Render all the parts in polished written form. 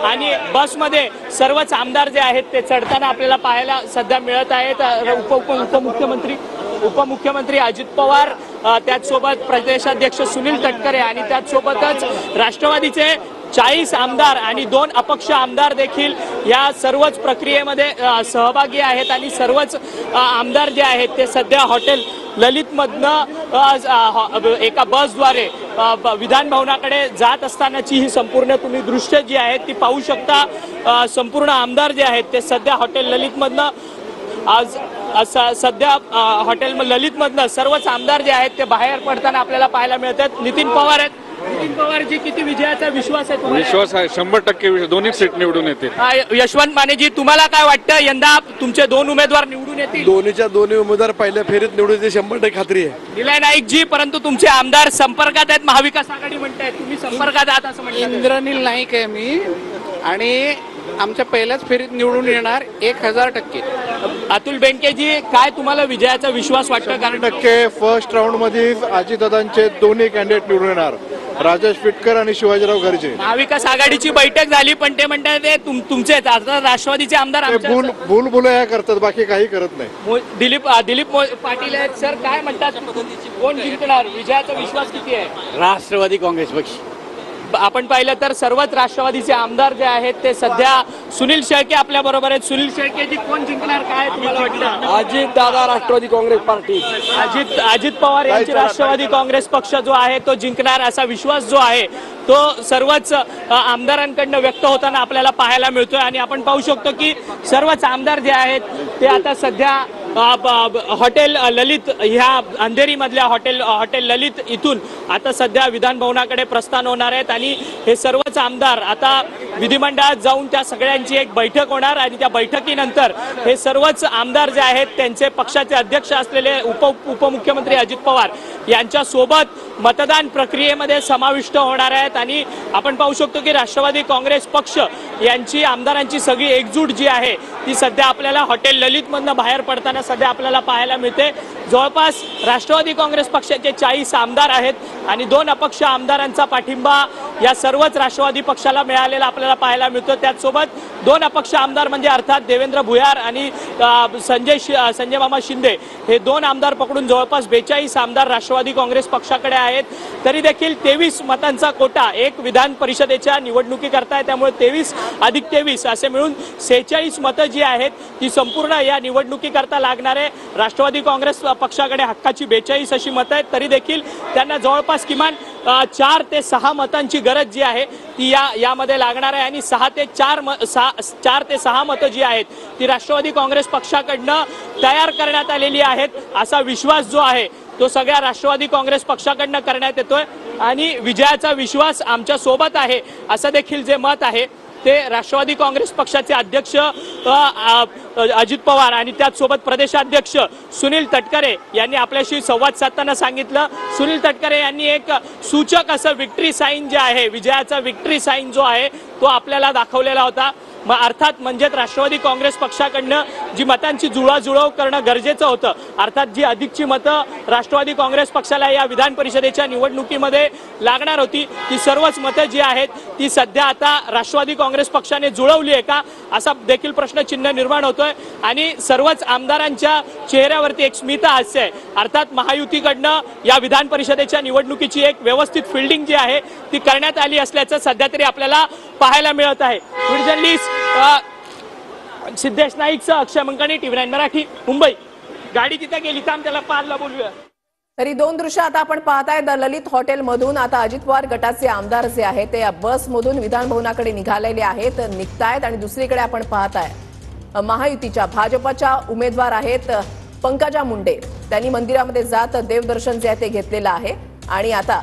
आणि बसमध्ये सर्वच आमदार जे आहेत ते चढताना आपल्याला पाहायला सध्या मिळत आहेत। उपमुख्यमंत्री अजित पवार, त्याचसोबत प्रदेशाध्यक्ष सुनील तटकरे आणि त्याचसोबतच राष्ट्रवादीचे 40 आमदार आणि 2 अपक्ष आमदार देखील या सर्वच प्रक्रियेमध्ये सहभागी आहेत आणि सर्वच आमदार जे आहेत ते सध्या हॉटेल ललितमधनं एका बसद्वारे विधान भवनाकडे जात असतानाची ही संपूर्ण तुम्ही दृश्य जी आहेत ती पाहू शकता। संपूर्ण आमदार जे आहेत ते सध्या हॉटेल ललितमधनं आज सध्या हॉटेल ललितमधनं सर्वच आमदार जे आहेत ते बाहेर पडताना आपल्याला पाहायला मिळतात। नितीन पवार आहेत। नितीन पवारजी, किती विजयाचा विश्वास आहे तुम्हाला? विश्वास आहे 100% दोन्ही सीट निवडून येतील। यशवंत मानेजी, तुम्हाला काय वाटतं यंदा तुमचे 2 उमेदवार निवडून येतील? दोन्ही उमेदवार पहिल्या फेरीत निवडून येतील 100% खात्री आहे। निलय नाईक जी, परंतु तुमचे आमदार संपर्कात आहेत, महाविकास आघाडी म्हणतायत, तुम्ही संपर्कात आहात असं म्हणतात? इंद्रनील नाईक आहे मी आणि आमच्या पहिल्याच फेरीत निवडून येणार 1000%। अतुल बेनकेजी, काय तुम्हाला विजयाचा विश्वास वाटतं? 100% फर्स्ट राऊंड मध्ये अजितदादांचे दोन्ही कॅन्डिडेट निवडून येणार, राजेश पिटकर आणि शिवाजीराव गर्जे। महाविकास आघाडीची बैठक झाली पण ते म्हणतात ते तुमचेच, आता राष्ट्रवादीचे आमदार भूलभुलैया करतात, बाकी काही करत नाही। दिलीप पाटील आहेत। सर, काय म्हणतात, कोण जिंकणार? विजयाचा विश्वास किती आहे? राष्ट्रवादी काँग्रेस पक्ष। आपण पाहिलं तर सर्वच राष्ट्रवादीचे आमदार जे आहेत ते सध्या सुनील शेळके आपल्या बरोबर आहेत। सुनील शेळकेजी, कोण जिंकणार, काय तुम्हाला वाटतं? अजित दादा, राष्ट्रवादी काँग्रेस पार्टी। अजित पवार यांची राष्ट्रवादी काँग्रेस पक्ष जो आहे तो जिंकणार असा विश्वास जो आहे तो सर्वच आमदारांकडनं व्यक्त होताना आपल्याला पाहायला मिळतोय। आणि आपण पाहू शकतो की सर्वच आमदार जे आहेत ते आता सध्या हॉटेल ललित ह्या अंधेरी मधल्या हॉटेल ललित इथून आता सध्या विधान भवनाकडे प्रस्थान होणार आहेत आणि हे सर्वच आमदार आता विधिमंडळात जाऊन त्या सगळ्यांची एक बैठक होणार आणि त्या बैठकीनंतर हे सर्वच आमदार जे आहेत त्यांचे पक्षाचे अध्यक्ष असलेले उपमुख्यमंत्री अजित पवार यांच्या सोबत मतदान प्रक्रियेमध्ये समाविष्ट होणार आहेत। आणि आपण पाहू शकतो की राष्ट्रवादी काँग्रेस पक्ष यांची आमदारांची सगळी एकजूट जी आहे ती सध्या आपल्याला हॉटेल ललितमधनं बाहेर पडताना सध्या आपल्याला पाहायला मिळते। जवळपास राष्ट्रवादी काँग्रेस पक्षाचे 40 आमदार आहेत आणि 2 अपक्ष आमदारांचा पाठिंबा या सर्वच राष्ट्रवादी पक्षाला मिळालेला आपल्याला पाहायला मिळतो। त्याचसोबत 2 अपक्ष आमदार म्हणजे अर्थात देवेंद्र भुयार आणि संजय मामा शिंदे हे 2 आमदार पकडून जवळपास 42 आमदार राष्ट्रवादी काँग्रेस पक्षाकडे आहेत। तरी देखील 23 मतांचा कोटा एक विधान परिषदेच्या निवडणुकी करताय, त्यामुळे 23 अधिक 23 असे मिळून 46 मतं जी आहेत ती संपूर्ण या निवडणुकी करता लागणारे राष्ट्रवादी काँग्रेस पक्षाकडे हक्काची 42 अशी मतं आहेत। तरी देखील त्यांना जवळपास किमान 4 ते 6 मतांची गरज जी आहे ती यामध्ये लागणार आहे आणि 4 ते 6 मतं जी आहेत ती राष्ट्रवादी काँग्रेस पक्षाकडनं तयार करण्यात आलेली आहेत असा विश्वास जो आहे तो सगळ्या राष्ट्रवादी काँग्रेस पक्षाकडनं करण्यात येतोय। आणि विजयाचा विश्वास आमच्या सोबत आहे असं देखील जे मत आहे ते राष्ट्रवादी काँग्रेस पक्षाचे अध्यक्ष अजित पवार आणि त्याचसोबत प्रदेशाध्यक्ष सुनील तटकरे यांनी आपल्याशी संवाद साधताना सांगितलं। सुनील तटकरे यांनी एक सूचक असं विक्ट्री साईन जे आहे, विजयाचा विक्ट्री साईन जो आहे तो आपल्याला दाखवलेला होता। अर्थात म्हणजे राष्ट्रवादी काँग्रेस पक्षाकडनं जी मतांची जुळवाजुळव करणं गरजेचं होतं, अर्थात जी अधिकची मतं राष्ट्रवादी काँग्रेस पक्षाला या विधान परिषदेच्या निवडणुकीमध्ये लागणार होती ती सर्वच मतं जी आहेत ती सध्या आता राष्ट्रवादी काँग्रेस पक्षाने जुळवली आहे का असा देखील प्रश्नचिन्ह निर्माण होतोय। आणि सर्वच आमदारांच्या चेहऱ्यावरती एक स्मित हास्य आहे। अर्थात महायुतीकडनं या विधान परिषदेच्या निवडणुकीची एक व्यवस्थित फिल्डिंग जी आहे ती करण्यात आली असल्याचं सध्या तरी आपल्याला पाहायला मिळत आहे। जर्नलिस्ट सिद्धेश नाईकसह अक्षय मंकाणी, TV9 मराठी, मुंबई। गाडी तिथे गेली तर त्याला पारला बोलूया। तरी 2 दृश्य आता आपण पाहताय द ललित हॉटेल मधून आता अजित पवार गटाचे आमदार जे आहेत ते बस मधून विधान भवनाकडे निघालेले आहेत, निघतायत। आणि दुसरीकडे आपण पाहताय महायुतीच्या भाजपच्या उमेदवार आहेत पंकजा मुंडे, त्यांनी मंदिरामध्ये जात देवदर्शन जे आहे ते घेतलेलं आहे आणि आता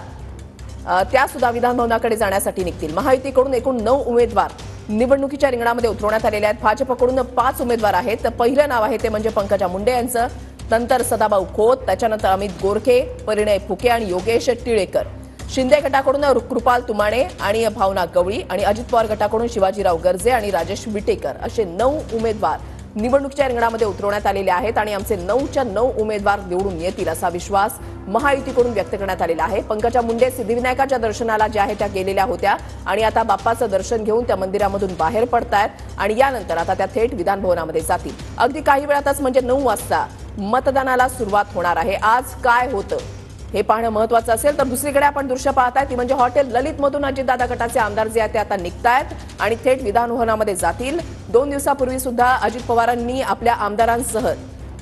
त्या सुद्धा विधान भवनाकडे जाण्यासाठी निघतील। महायुतीकडून एकूण 9 उमेदवार निवडणुकीच्या रिंगणामध्ये उतरवण्यात आलेले आहेत। भाजपकडून 5 उमेदवार आहेत। पहिलं नाव आहे ते म्हणजे पंकजा मुंडे यांचं, नंतर सदाभाऊ खोत, त्याच्यानंतर अमित गोरखे, परिणय फुके आणि योगेश टिळेकर। शिंदे गटाकडून कृपाल तुमाणे आणि भावना गवळी आणि अजित पवार गटाकडून शिवाजीराव गर्जे आणि राजेश विटेकर असे 9 उमेदवार निवडणुकीच्या रिंगणामध्ये उतरवण्यात आलेले आहेत आणि आमचे 9च्या 9 उमेदवार निवडून येतील असा विश्वास महायुतीकडून व्यक्त करण्यात आलेला आहे. पंकजा मुंडे सिद्धिविनायकाच्या दर्शनाला ज्या आहेत त्या गेलेल्या होत्या आणि आता बाप्पाचं दर्शन घेऊन त्या मंदिरामधून बाहेर पडतायत आणि यानंतर आता त्या थेट विधानभवनामध्ये जातील. अगदी काही वेळातच म्हणजे 9 वाजता मतदानाला सुरुवात होणार आहे. आज काय होतं हे पाहणं महत्वाचं असेल तर दुसरीकडे आपण दृश्य पाहताय ती म्हणजे हॉटेल ललितमधून अजितदादा गटाचे आमदार जे आहेत ते आता निघतायत आणि थेट विधानभवनामध्ये जातील. 2 दिवसापूर्वी सुद्धा अजित पवारांनी आपल्या आमदारांसह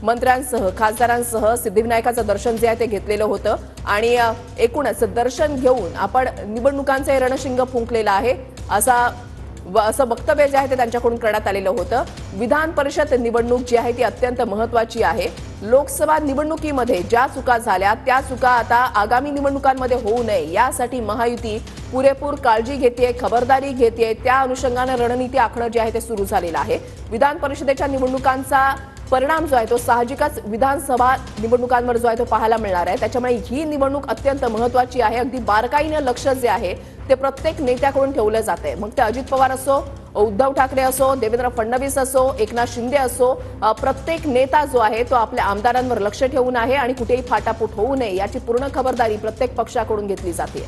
मंत्र्यांसह खासदारांसह सिद्धिविनायकाचं दर्शन जे आहे ते घेतलेलं होतं आणि एकूणच दर्शन घेऊन आपण निवडणुकांचे रणशिंग फुंकलेलं आहे असं वक्तव्य जे आहे ते त्यांच्याकडून करण्यात आलेलं होतं. विधान परिषद निवडणूक जी आहे ती अत्यंत महत्वाची आहे. लोकसभा निवडणुकीमध्ये ज्या चुका झाल्या त्या चुका आता आगामी निवडणुकांमध्ये होऊ नये यासाठी महायुती पुरेपूर काळजी घेतेय, खबरदारी घेतेय. त्या अनुषंगानं रणनीती आखणं जे आहे ते सुरू झालेलं आहे. विधान परिषदेच्या निवडणुकांचा परिणाम जो आहे तो साहजिकच विधानसभा निवडणुकांवर जो आहे तो पाहायला मिळणार आहे. त्याच्यामुळे ही निवडणूक अत्यंत महत्वाची आहे. अगदी बारकाईनं लक्ष जे आहे ते प्रत्येक नेत्याकडून ठेवलं जाते. मग ते अजित पवार असो, उद्धव ठाकरे असो, देवेंद्र फडणवीस असो, एकनाथ शिंदे असो, प्रत्येक नेता जो आहे तो आपल्या आमदारांवर लक्ष ठेवून आहे आणि कुठेही फाटाफूट होऊ नये याची पूर्ण खबरदारी प्रत्येक पक्षाकडून घेतली जाते.